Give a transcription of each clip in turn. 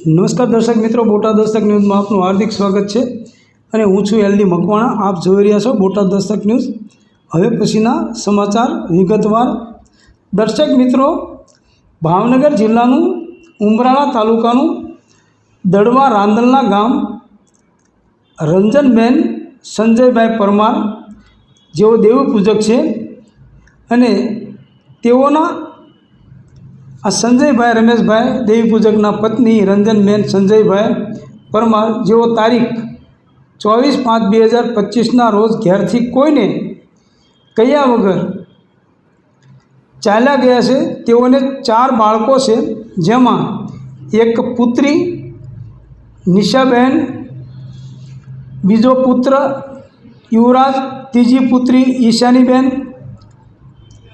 નમસ્કાર દર્શક મિત્રો, બોટાદ દસ્તક ન્યૂઝમાં આપનું હાર્દિક સ્વાગત છે અને હું છું એલડી મકવાણા. આપ જોઈ રહ્યા છો બોટાદ દસ્તક ન્યૂઝ. હવે પછીના સમાચાર વિગતવાર. દર્શક મિત્રો, ભાવનગર જિલ્લાનું ઉમરાળા તાલુકાનું દડવા રાંદલના ગામ રંજનબેન સંજયભાઈ પરમાર જેઓ દેવપૂજક છે અને તેઓના આ સંજયભાઈ રમેશભાઈ દેવીપૂજકના પત્ની રંજનબેન સંજયભાઈ પરમાર જેઓ તારીખ 24/5/2025ના રોજ ઘેરથી કોઈને કહ્યા વગર ચાલ્યા ગયા છે. તેઓને 4 બાળકો છે, જેમાં એક પુત્રી નિશાબેન, બીજો પુત્ર યુવરાજ, ત્રીજી પુત્રી ઈશાનીબેન,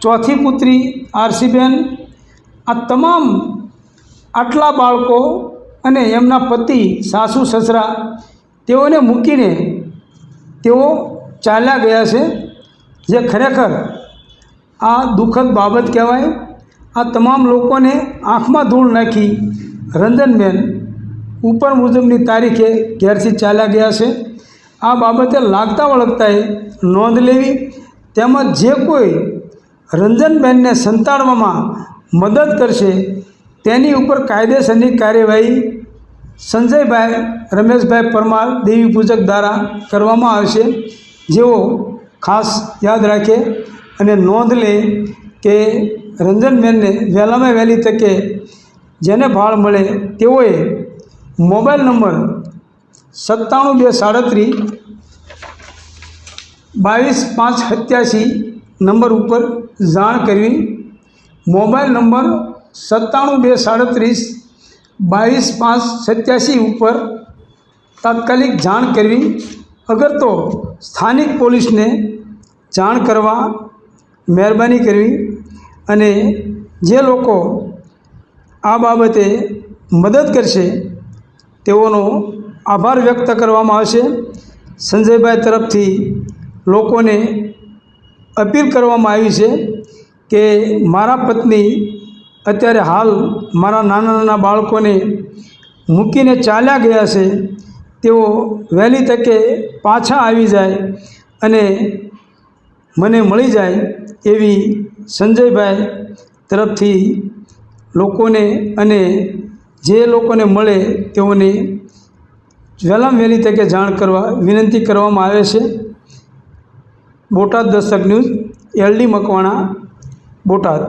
ચોથી પુત્રી આરસીબેન. આ તમામ આટલા બાળકો અને એમના પતિ, સાસુ સસરા તેઓને મૂકીને તેઓ ચાલ્યા ગયા છે, જે ખરેખર આ દુઃખદ બાબત કહેવાય. આ તમામ લોકોને આંખમાં ધૂળ નાખી રંજનબેન ઉપર મુજબની તારીખે ઘેરથી ચાલ્યા ગયા છે. આ બાબતે લાગતા વળગતાએ નોંધ લેવી તેમજ જે કોઈ રંજનબેનને સંતાડવામાં મદદ કરશે તેની ઉપર કાયદેસરની કાર્યવાહી સંજયભાઈ રમેશભાઈ પરમાર દેવીપૂજક દ્વારા કરવામાં આવશે. જેઓ ખાસ યાદ રાખે અને નોંધ લે કે રંજનબેનને વહેલામાં વહેલી તકે જેને ભાળ મળે તેઓએ મોબાઈલ નંબર 97 237 22 587 નંબર ઉપર જાણ કરવી. મોબાઈલ નંબર 97 237 22 587 ઉપર તાત્કાલિક જાણ કરવી. અગર તો સ્થાનિક પોલીસને જાણ કરવા મહેરબાની કરવી. અને જે લોકો આ બાબતે મદદ કરશે તેઓનો આભાર વ્યક્ત કરવામાં આવશે. સંજયભાઈ તરફથી લોકોને અપીલ કરવામાં આવી છે કે મારા પત્ની અત્યારે હાલ મારા નાના નાના બાળકોને મૂકીને ચાલ્યા ગયા છે, તેઓ વહેલી તકે પાછા આવી જાય અને મને મળી જાય એવી સંજયભાઈ તરફથી લોકોને અને જે લોકોને મળે તેઓને વહેલામાં વહેલી તકે જાણ કરવા વિનંતી કરવામાં આવે છે. Botad Dastak news, LD Makwana, Botad.